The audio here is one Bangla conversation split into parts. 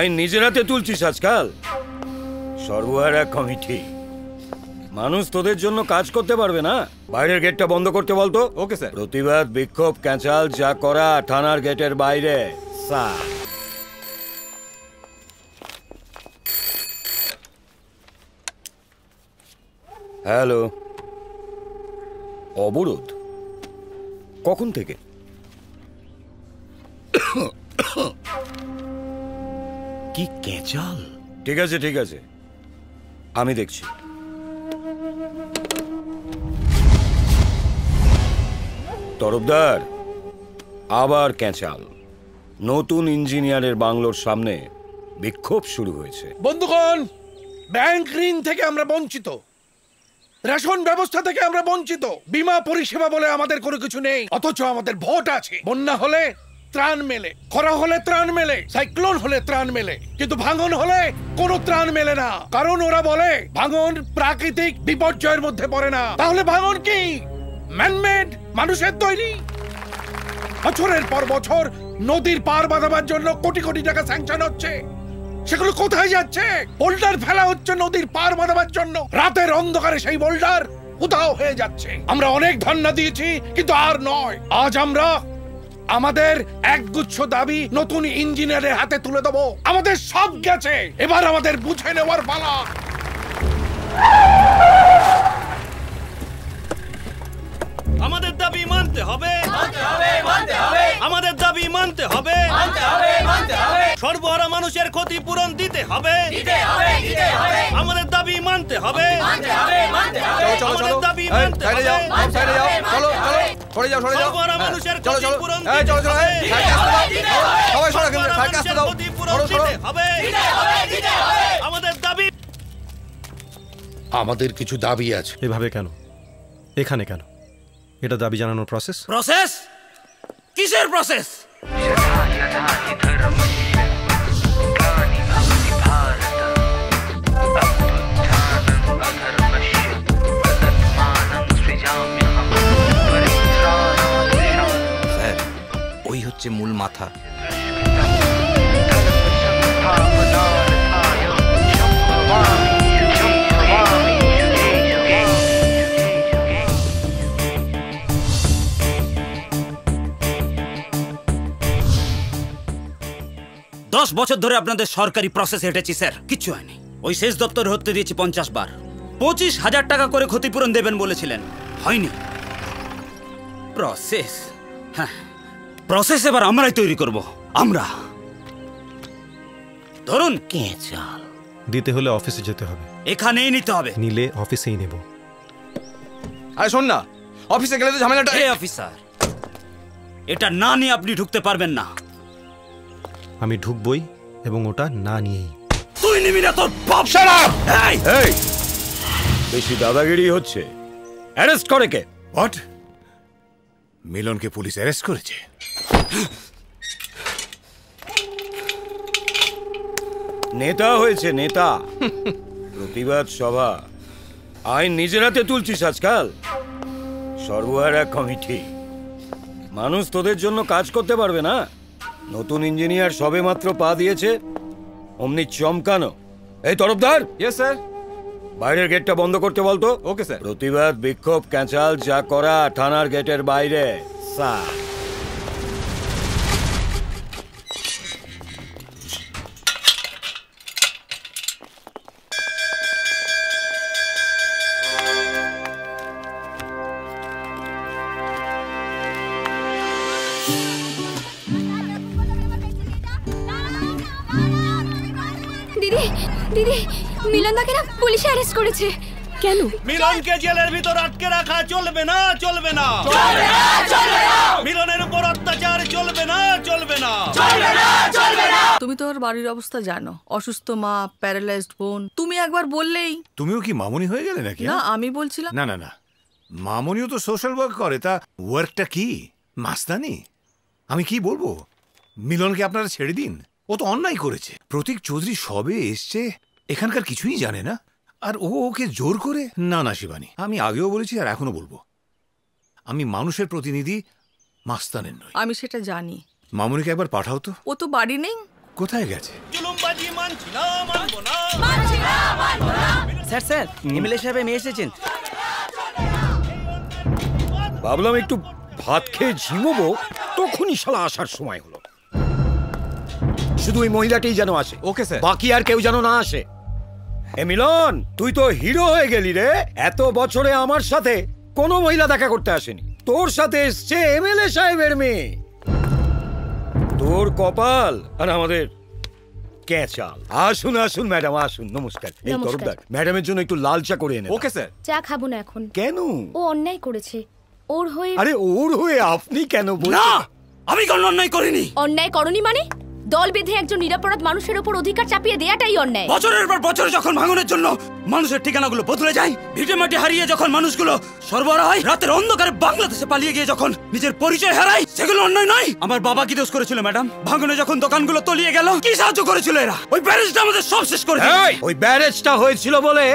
আইন নিজের হাতে তুলছিস আজকাল। সর্বহারা কমিটি, মানুষ তোদের জন্য কাজ করতে পারবে না। বাইরের গেটটা বন্ধ করতে বলতো। Okay sir. প্রতিবাদ, বিক্ষোভ, ক্যাঁচাল যা করা থানার গেটের বাইরে। Sir, hello. অবরোধ কখন থেকে? কি ক্যাঁচাল? ঠিক আছে ঠিক আছে, আমি দেখছি। তরফদার, আবার ক্যাঁচাল। নতুন ইঞ্জিনিয়ারের বাংলোর সামনে বিক্ষোভ শুরু হয়েছে। বন্ধুগণ, ব্যাংক ঋণ থেকে আমরা বঞ্চিত, রেশন ব্যবস্থা থেকে আমরা বঞ্চিত, বীমা পরিষেবা বলে আমাদের কোনো কিছু নেই, অথচ আমাদের ভোট আছে। বন্যা হলে ত্রাণ মেলে, খরা হলে ত্রাণ মেলে, সাইক্লোন হলে ত্রাণ মেলে, কিন্তু ভাঙন হলে কোনো ত্রাণ মেলে না। কারণ ওরা বলে ভাঙন প্রাকৃতিক বিপর্যয়ের মধ্যে পড়ে না। তাহলে ভাঙন কি ম্যানমেড, মানুষের তৈরি? বছরের পর বছর নদীর পার বাঁধাবার জন্য কোটি কোটি টাকা স্যাংশন হচ্ছে, সেগুলো কোথায় যাচ্ছে? বোল্ডার ফেলা হচ্ছে নদীর পার বাঁধাবার জন্য, রাতের অন্ধকারে সেই বোল্ডার উধাও হয়ে যাচ্ছে। আমরা অনেক ধর্ণা দিয়েছি, কিন্তু আর নয়। আজ আমরা আমাদের একগুচ্ছ দাবি নতুন ইঞ্জিনিয়ারের হাতে তুলে দেবো। আমাদের সব গেছে, এবার আমাদের বুঝে নেওয়ার পালা। আমাদের দাবি মানতে হবে, আমাদের দাবি মানতে হবে, সর্বহারা মানুষের ক্ষতিপূরণ দিতে হবে, আমাদের দাবি মানতে হবে, আমাদের দাবি মানতে হবে, সর্বহারা মানুষের ক্ষতিপূরণ দিতে হবে, আমাদের দাবি। আমাদের কিছু দাবি আছে। এভাবে কেন? এখানে কেন? এটা দাবি জানানোর প্রসেস? প্রসেস? কিসের প্রসেস? স্যার, ওই হচ্ছে মূল মাথা। 10 বছর ধরে আপনাদের সরকারি প্রসেস হেঁটেছি স্যার, কিচ্ছু হয়নি। ওই শেষ দপ্তর হতে দিয়েছি 50 বার। 25,000 টাকা করে ক্ষতিপূরণ দেবেন বলেছিলেন, হয়নি। প্রসেস, হ্যাঁ প্রসেস এবার আমরাই তৈরি করব। আমরা ধরুন ক্যাঁচাল দিতে হলে অফিসে যেতে হবে, এখানেই নিতে হবে। নিলে অফিসেই নেব। আরে শোন না, অফিসে গেলে তো ঝামেলাটা। এই অফিসার, এটা না নিয়ে আপনি ঢুকতে পারবেন না। আমি ঢুকবই, এবং ওটা না নিয়েই। তুই নিবি না, তোর বাপ। এই বেশি দাদাগিরি হচ্ছে। অ্যারেস্ট করে কে? হোয়াট? মিলনকে পুলিশ অ্যারেস্ট করেছে? নেতা হয়েছে নেতা। প্রতিবাদ সভা, আইন নিজের হাতে তুলছিস আজকাল। সর্বহারা কমিটি, মানুষ তোদের জন্য কাজ করতে পারবে না। নতুন ইঞ্জিনিয়ার সবে মাত্র পা দিয়েছে, অমনি চমকানো। এই তরফদার। Yes sir. বাইরের গেটটা বন্ধ করতে বলতো। Okay sir. প্রতিবাদ, বিক্ষোভ, ক্যাঁচাল যা করা থানার গেটের বাইরে। স্যার, দিদি দিদি, মিলনদাকে না পুলিশ অ্যারেস্ট করেছে। কেন? মিলনকে জেলের ভিতর আটকে রাখা চলবে না, চলবে না, মিলনের উপর অত্যাচার চলবে না, চলবে না। তুমি তো ওর বাড়ির অবস্থা জানো, অসুস্থ মা, প্যারালাইজড বোন। তুমি একবার বললেই। তুমিও কি মামুনি হয়ে গেলে নাকি? না, আমি বলছিলাম। না না না, মামুনিও তো সোশ্যাল ওয়ার্ক করে। তা ওয়ার্কটা কি? মাস্তানি? আমি কি বলবো, মিলনকে আপনারা ছেড়ে দিন। ও তো অন্যায় করেছে। প্রতীক চৌধুরী সবে এসছে, এখানকার কিছুই জানে না, আর ও ওকে জোর করে। না না শিবানী, আমি আগেও বলেছি আর এখনো বলবো, আমি মানুষের প্রতিনিধি, মাস্তানের নই। আমি সেটা জানি। মামুনিকে একবার পাঠাও তো। ও তো বাড়ি নেই, কোথায় গেছে? স্যার স্যার এমএলএ সাহেব এমএ এসেছেন। ভাবলাম একটু ভাত খেয়ে ঝিমোবো, তখনই শালা আসার সময় হলো। শুধু ওই মহিলাটাই যেন আসে। Okay sir. বাকি আর কেউ যেন না আসে। এ মিলন, তুই তো হিরো হয়ে গেলি রে। এত বছরে আমার সাথে কোনো মহিলা দেখা করতে আসেনি, তোর সাথে এসছে এমএলএ সাহেবের মেয়ে। তোর কপাল আর আমাদের ক্যাচাল। আসুন আসুন ম্যাডাম, আসুন। নমস্কার। এই নমস্কার। তরফদার, ম্যাডামের জন্য একটু লাল চা করে এনে দাও। Okay sir. চা খাবো না এখন। কেন? ও অন্যায় করেছে, ওর হয়ে। আরে ওর হয়ে আপনি কেন না, বলছেন? আমি কোনো অন্যায় করিনি। অন্যায় করনি মানে? দল বেঁধে একজন নিরপরাধ মানুষের উপর অধিকার চাপিয়ে দেয়াটাই অন্যায়। বছরের পর বছর যখন ভাঙনের জন্য মানুষের ঠিকানাগুলো বদলে যায়, ভিটে মাটি হারিয়ে যখন মানুষগুলো সর্বহারা হয়, রাতের অন্ধকারে বাংলাদেশে পালিয়ে গিয়ে যখন নিজের পরিচয় হারায়, সেগুলো অন্যায় নয়? আমার বাবা কি দোষ করেছিল ম্যাডাম? ভাঙনে যখন দোকানগুলো তলিয়ে গেল, কি সাহায্য করেছিল এরা? ওই ব্যারেজটা আমাদের সব শেষ করে দিল। এই, ওই ব্যারেজটা হয়েছিল বলে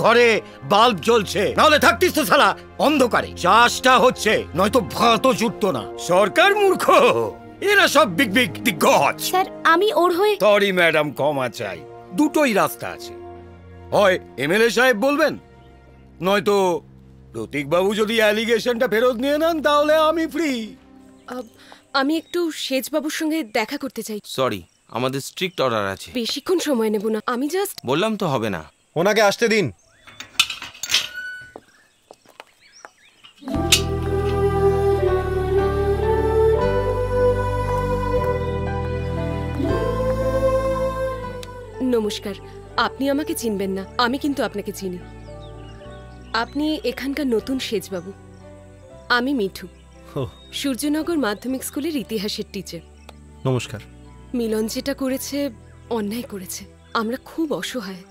ঘরে বাল্ব জ্বলছে, নাহলে থাকতিস তো শালা অন্ধকারে। চাষটা হচ্ছে, নয়তো ভাতও জুটতো না। সরকার মূর্খ, এরা সব বিগ বিগ দিগ্গজ। স্যার আমি ওর হয়ে। সরি ম্যাডাম, ক্ষমা চাই। দুটোই রাস্তা আছে, হয় এমএলএ সাহেব বলবেন, নয়তো প্রতীকবাবু যদি অ্যালিগেশনটা ফেরত নিয়ে নেন, তাহলে আমি ফ্রি। আমি একটু সেজবাবুর সঙ্গে দেখা করতে চাই। সরি, আমাদের স্ট্রিক্ট অর্ডার আছে। বেশিক্ষণ সময় নেব না, আমি জাস্ট। বললাম তো হবে না। ওনাকে আসতে দিন। নমস্কার। আপনি আমাকে চিনবেন না, আমি কিন্তু আপনাকে চিনি। আপনি এখানকার নতুন সেজবাবু। আমি মিঠু, ও, সূর্যনগর মাধ্যমিক স্কুলের ইতিহাসের টিচার। নমস্কার। মিলন যেটা করেছে অন্যায় করেছে। আমরা খুব অসহায়।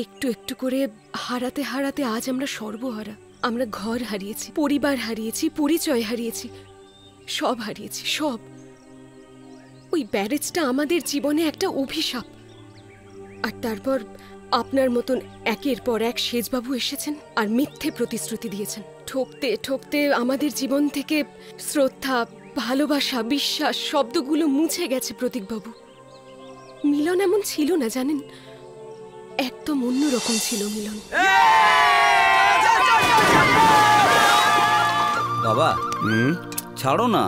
একটু একটু করে হারাতে হারাতে আজ আমরা সর্বহারা। আমরা ঘর হারিয়েছি, পরিবার হারিয়েছি, পরিচয় হারিয়েছি, সব হারিয়েছি, সব। ওই ব্যারেজটা আমাদের জীবনে একটা অভিশাপ। আর তারপর আপনার মতন একের পর এক সেজবাবু এসেছেন আর মিথ্যে প্রতিশ্রুতি দিয়েছেন। ঠকতে ঠকতে আমাদের জীবন থেকে শ্রদ্ধা, ভালোবাসা, বিশ্বাস শব্দগুলো মুছে গেছে প্রতীকবাবু। মিলন এমন ছিল না জানেন, একদম অন্যরকম ছিল মিলন। বাবা ছাড়ো না।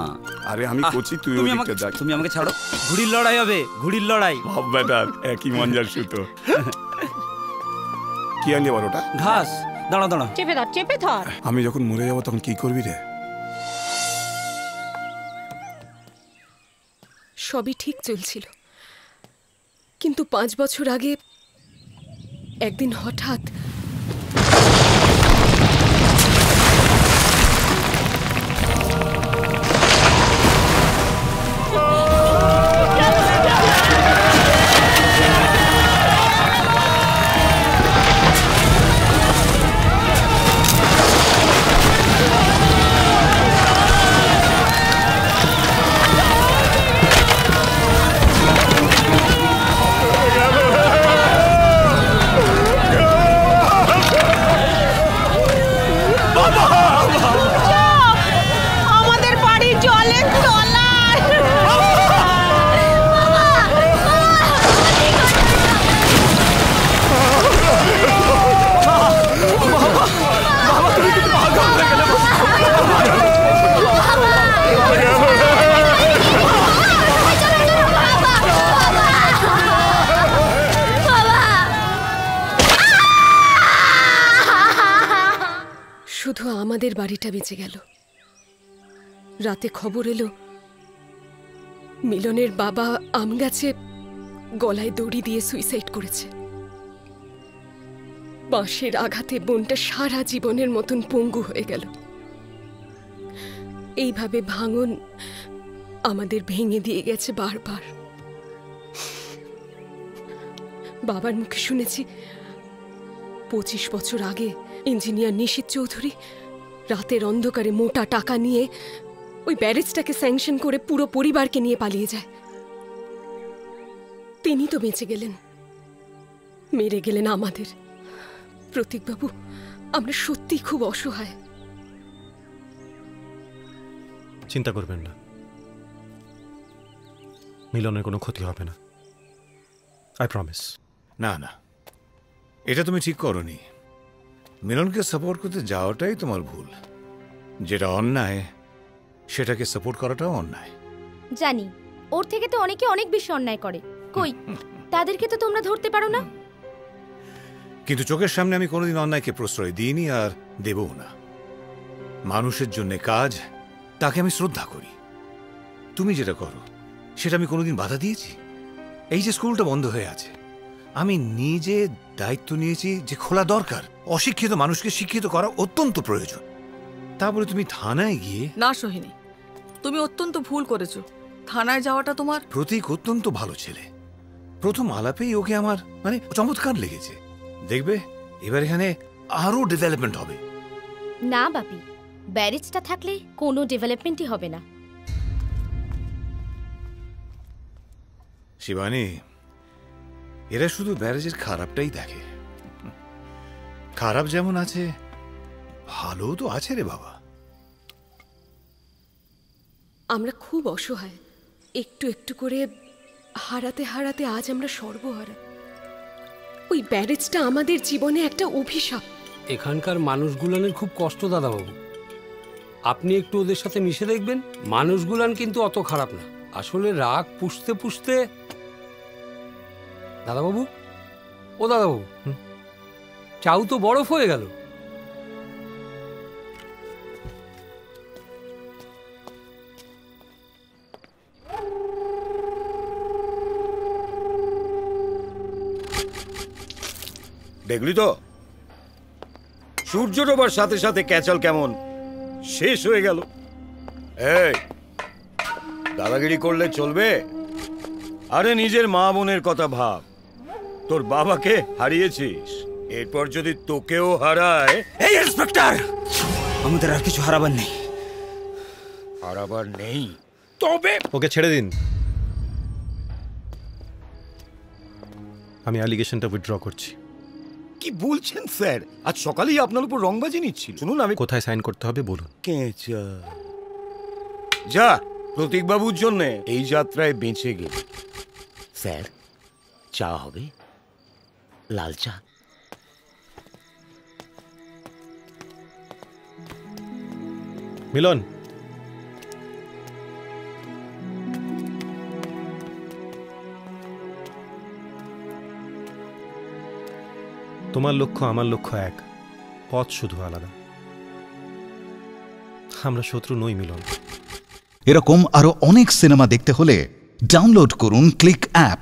আরে আমি করছি, তুই তুমি ওদিকটা দেখ। তুমি আমাকে ছাড়ো। ঘুড়ির লড়াই হবে, ঘুড়ির লড়াই। ভাব বেটার একই মঞ্জার সুতো। কি আনলি বল ওটা? ঘাস। দাঁড়া দাঁড়া, চেপে ধর, চেপে ধর। আমি যখন মরে যাবো তখন কি করবি রে? সবই ঠিক চলছিল, কিন্তু 5 বছর আগে একদিন হঠাৎ আমাদের বাড়ি জলের তলায়। শুধু আমাদের বাড়িটা বেঁচে গেল। রাতে খবর এলো মিলনের বাবা আম গাছে গলায় দড়ি দিয়ে সুইসাইড করেছে। বাঁশের আঘাতে বোনটা সারা জীবনের মতন পঙ্গু হয়ে গেল। এইভাবে ভাঙন আমাদের ভেঙে দিয়ে গেছে বারবার। বাবার মুখে শুনেছি 25 বছর আগে ইঞ্জিনিয়ার নিশীথ চৌধুরী রাতের অন্ধকারে মোটা টাকা নিয়ে ওই ব্যারেজটাকে স্যাংশন করে পুরো পরিবারকে নিয়ে পালিয়ে যায়। তিনি তো বেঁচে গেলেন, মেরে গেলেন আমাদের। প্রতীকবাবু, আমরা সত্যি খুব অসহায়। চিন্তা করবেন না, মিলনের কোনো ক্ষতি হবে না। I promise. না না, এটা তুমি ঠিক করনি। মিলনকে সাপোর্ট করতে যাওয়াটাই তোমার ভুল। যেটা অন্যায় সেটাকে সাপোর্ট করাটাও অন্যায়। জানি, ওর থেকে তো অনেকে অনেক বেশি অন্যায় করে। কই, তাদেরকে তো তোমরা ধরতে পারো না। কিন্তু চোখের সামনে আমি কোনোদিন অন্যায়কে প্রশ্রয় দিইনি, আর দেবও না। মানুষের জন্য কাজ, তাকে আমি শ্রদ্ধা করি। তুমি যেটা করো সেটা আমি কোনোদিন বাধা দিয়েছি? এই যে স্কুলটা বন্ধ হয়ে আছে, আমি নিজে দায়িত্ব নিয়েছি যে খোলা দরকার। অশিক্ষিত মানুষকে শিক্ষিত করা অত্যন্ত প্রয়োজন। তারপরে তুমি থানায় গিয়ে। না সোহিনী, তুমি অত্যন্ত ভুল করেছো। থানায় যাওয়াটা তোমার। প্রতীক অত্যন্ত ভালো ছেলে। প্রথম আলাপেই ওকে আমার চমৎকার লেগেছে। দেখবে এবার এখানে আরো ডেভেলপমেন্ট হবে। না বাপি, ব্যারেজটা থাকলে কোনো ডেভেলপমেন্টই হবে না। শিবানী, এরা শুধু ব্যারেজের খারাপটাই দেখে। খারাপ যেমন আছে, ভালো তো আছে রে বাবা। আমরা খুব অসহায়। একটু একটু করে হারাতে হারাতে আজ আমরা সর্বহারা। ওই ব্যারেজটা আমাদের জীবনে একটা অভিশাপ। এখানকার মানুষগুলানের খুব কষ্ট দাদাবাবু। আপনি একটু ওদের সাথে মিশে দেখবেন, মানুষগুলান কিন্তু অত খারাপ না। আসলে রাগ পুষতে পুষতে। দাদাবাবু, ও দাদাবাবু, চাউ তো বরফ হয়ে গেল। দেখলি তো সূর্য ডোবার সাথে সাথে ক্যাচাল কেমন শেষ হয়ে গেল। এই দাদাগিরি করলে চলবে? আরে নিজের মা বোনের কথা ভাব। তোর বাবাকে হারিয়েছিস, এরপর যদি তোকেও হারায়। এই ইন্সপেক্টর, আমাদের আর কিছু হারাবার নেই। হারাবার নেই তবে ওকে ছেড়ে দিন। আমি অ্যালিগেশনটা উইথড্র করছি। কি বলছেন স্যার? আজ সকালেই আপনার উপর রংবাজি নিচ্ছিল। শুনুন, আমি কোথায় সাইন করতে হবে বলুন। কেঁচা যা প্রতীকবাবুর জন্য এই যাত্রায় বেঁচে গেল। স্যার, চা হবে? লাল চা? মিলন, তোমার লক্ষ্য আমার লক্ষ্য এক, পথ শুধু আলাদা। আমরা শত্রু নই মিলন। এরকম আরো অনেক সিনেমা দেখতে হলে ডাউনলোড করুন ক্লিক অ্যাপ।